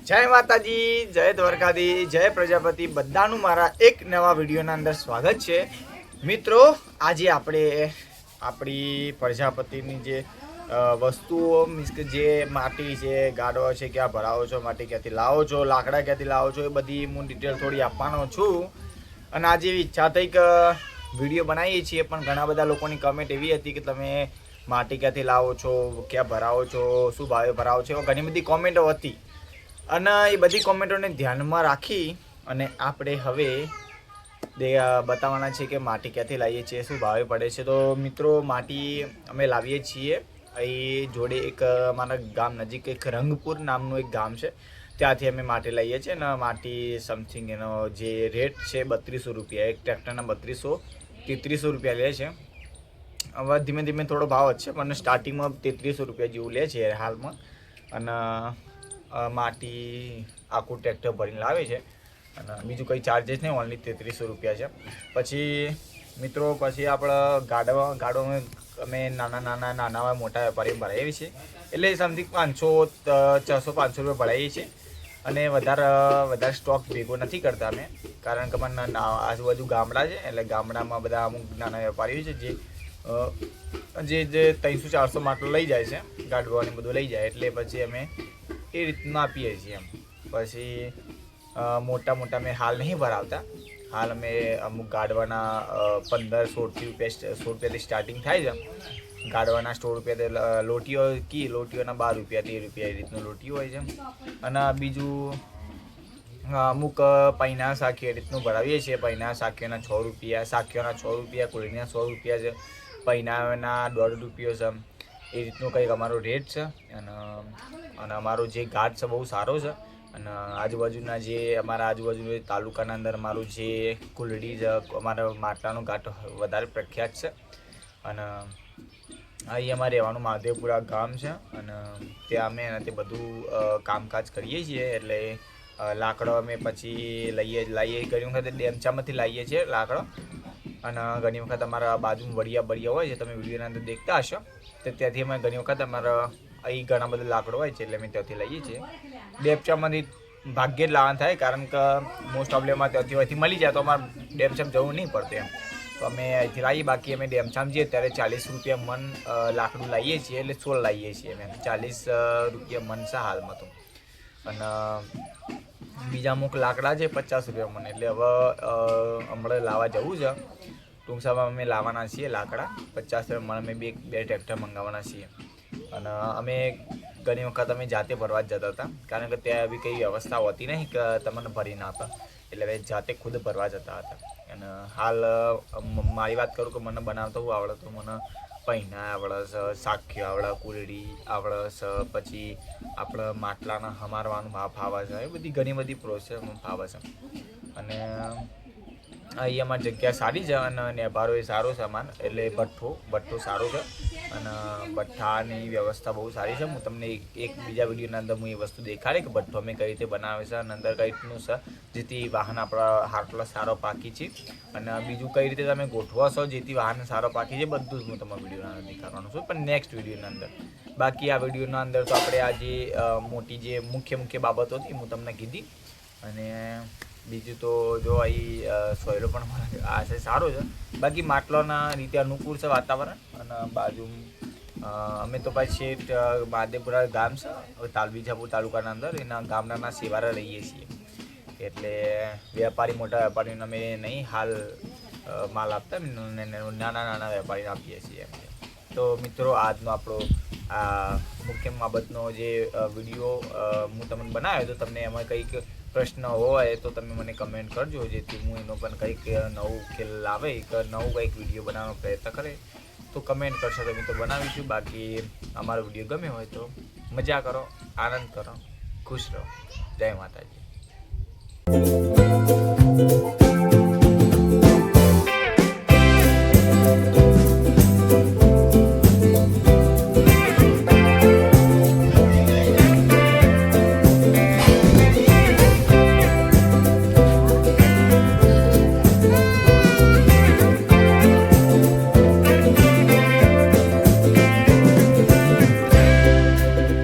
જય માતાજી, જય દ્વારકાધી, જય પ્રજાપતિ, બધાનું મારા એક નવા વિડીયોના અંદર સ્વાગત છે. મિત્રો, આજે આપણે આપણી પ્રજાપતિની જે વસ્તુઓ મીન્સ કે જે માટી છે, ગાડો છે, ક્યાં ભરાવો છો, માટી ક્યાંથી લાવો છો, લાકડા ક્યાંથી લાવો છો, એ બધી હું ડિટેલ થોડી આપવાનો છું. અને આજે એવી ઈચ્છા થઈ કે વિડીયો બનાવીએ છીએ, પણ ઘણા બધા લોકોની કમેન્ટ એવી હતી કે તમે માટી ક્યાંથી લાવો છો, ક્યાં ભરાવો છો, શું ભાવે ભરાવો છો, ઘણી બધી કોમેન્ટો હતી. અને એ બધી કોમેન્ટોને ધ્યાનમાં રાખી અને આપણે હવે બતાવવાના છે કે માટી ક્યાંથી લાવીએ છીએ, શું ભાવે પડે છે. તો મિત્રો, માટી અમે લાવીએ છીએ અહીં જોડે એક અમારા ગામ નજીક એક રંગપુર નામનું એક ગામ છે, ત્યાંથી અમે માટી લઈએ છીએ. અને માટી સમથિંગ એનો જે રેટ છે 3200 રૂપિયા, એક ટ્રેક્ટરના 3200-3300 રૂપિયા લે છે. હવે ધીમે ધીમે થોડો ભાવ જ છે, પણ સ્ટાર્ટિંગમાં 3300 રૂપિયા જેવું લે છે હાલમાં. અને માટી આખું ટ્રેક્ટર ભરીને લાવે છે અને બીજું કંઈ ચાર્જિસ નહીં, ઓનલી 3300 રૂપિયા છે. પછી મિત્રો, પછી આપણે ગાડો અમે નાના મોટા વેપારીઓ ભરાવીએ છીએ, એટલે સમથિંગ 400-500 રૂપિયા ભરાવીએ છીએ. અને વધારે સ્ટોક ભેગો નથી કરતા અમે, કારણ કે મને આજુબાજુ ગામડા છે, એટલે ગામડામાં બધા અમુક નાના વેપારીઓ છે જે 300-400 માટલું લઈ જાય છે, ગાડવાની બધું લઈ જાય, એટલે પછી અમે એ રીતના આપીએ છીએ એમ. પછી મોટા અમે હાલ નહીં ભરાવતા. હાલ અમે અમુક ગાડવાના 15-16 રૂપિયાથી સ્ટાર્ટિંગ થાય છે. ગાડવાના 16 રૂપિયા, લોટીઓના 12 રૂપિયા, 13 રૂપિયા એ રીતનું લોટીઓ હોય છે. અને બીજું અમુક પૈના સાખી એ રીતનું ભરાવીએ છીએ. પૈના સાખીઓના 6 રૂપિયા, સાખીઓના 6 રૂપિયા, કોળીના 100 રૂપિયા છે, પૈનાના 1.5 રૂપિયો છે. એ રીતનું કંઈક અમારો રેટ છે. અને અમારો જે ઘાટ છે બહુ સારો છે. અને આજુબાજુના અમારા તાલુકાના અંદર અમારું જે કુલડી છે, અમારા માટલાનો ઘાટ વધારે પ્રખ્યાત છે. અને અહીં અમારે રહેવાનું મહાદેવપુરા ગામ છે, અને ત્યાં અમે એનાથી બધું કામકાજ કરીએ છીએ. એટલે લાકડો અમે પછી લાવીએ ઘણી વખત ડેમચામાંથી લાવીએ છીએ લાકડો. અને ઘણી વખત અમારા બાજુમાં વડિયા હોય છે, તમે વિડીયોના અંદર દેખતા હશો, તો ત્યાંથી અમે ઘણી વખત અમારા અહીં ઘણા બધા લાકડો હોય છે, એટલે અમે ત્યાંથી લઈએ છીએ. ડેમચામાંથી ભાગ્યે જ લાવવાનું થાય, કારણ કે મોસ્ટ ઓફ લેમાં ત્યાંથી મળી જાય તો અમારે ડેમચામ જવું નહીં પડતું એમ. તો અમે અહીંથી લાવીએ. બાકી અમે ડેમચામ જઈએ ત્યારે 40 રૂપિયા મણ લાકડું લાવીએ છીએ, એટલે 16 લાવીએ છીએ અમે. 40 રૂપિયા મણ છે હાલમાં તો. અને બીજા અમુક લાકડા છે 50 રૂપિયા મણ. એટલે હવે હમણાં લાવવા જવું છે, ટૂંક સમયમાં અમે લાવવાના છીએ લાકડા 50 રૂપિયા મણ. અમે બે ટ્રેક્ટર મંગાવવાના છીએ. અને અમે ઘણી વખત અમે જાતે ભરવા જ જતા હતા, કારણ કે ત્યાં એવી કંઈ વ્યવસ્થા હોતી નહીં કે તમને ભરી ના આપે, એટલે અમે જાતે ખુદ ભરવા જતા હતા. અને હાલ મારી વાત કરું કે મને બનાવતા હું આવડે, તો મને પૈના આવડે છે, સાખીઓ આવડે, કુલડી આવડે છે, પછી આપણે માટલાના હમારવાનું ફાવે છે, એ બધી ઘણી બધી પ્રોસેસ ફાવે છે. અને અહીં અમારી જગ્યા સારી છે, અને નેભારો એ સારો છે અમારે, એટલે ભઠ્ઠો સારો છે. અને ભઠ્ઠાની વ્યવસ્થા બહુ સારી છે. હું તમને એક બીજા વિડીયોના અંદર હું એ વસ્તુ દેખાડે કે ભઠ્ઠો અમે કઈ રીતે બનાવે છે, અને અંદર કઈ રીતનું છે, જેથી વાહન આપણા હાટલો સારો પાકી છે. અને બીજું કઈ રીતે તમે ગોઠવો છો જેથી વાહન સારો પાકી છે, બધું જ હું તમારા વિડીયોના અંદર દેખાડવાનું છું, પણ નેક્સ્ટ વિડીયોના અંદર. બાકી આ વિડીયોના અંદર તો આપણે આ જે મોટી જે મુખ્ય બાબતો હતી હું તમને કીધી. અને બીજું તો જો અહીં સોયલો પણ આ છે સારો છે. બાકી માટલાના રીતે અનુકૂળ છે વાતાવરણ. અને બાજુ અમે તો પછી મહાદેવપુરા ગામ છે વિજાપુર તાલુકાના અંદર, એના ગામડાના સેવારા રહીએ છીએ. એટલે મોટા વેપારીઓને અમે નહીં હાલ માલ આપતા, નાના વેપારીને આપીએ છીએ. તો મિત્રો, આજનો આપણો આ મુખ્ય બાબતનો જે વિડીયો હું તમને બનાવ્યો, તો તમને એમાં કંઈક પ્રશ્ન હોય તો તમે મને કમેન્ટ કરજો, જેથી હું એનો પણ કંઈક નવું ખેલ આવે કે નવું કંઈક વિડીયો બનાવવાનો પ્રયત્ન કરે તો કમેન્ટ કરશો તો મિત્રો બનાવીશું. બાકી અમારો વિડીયો ગમે હોય તો મજા કરો, આનંદ કરો, ખુશ રહો. જય માતાજી.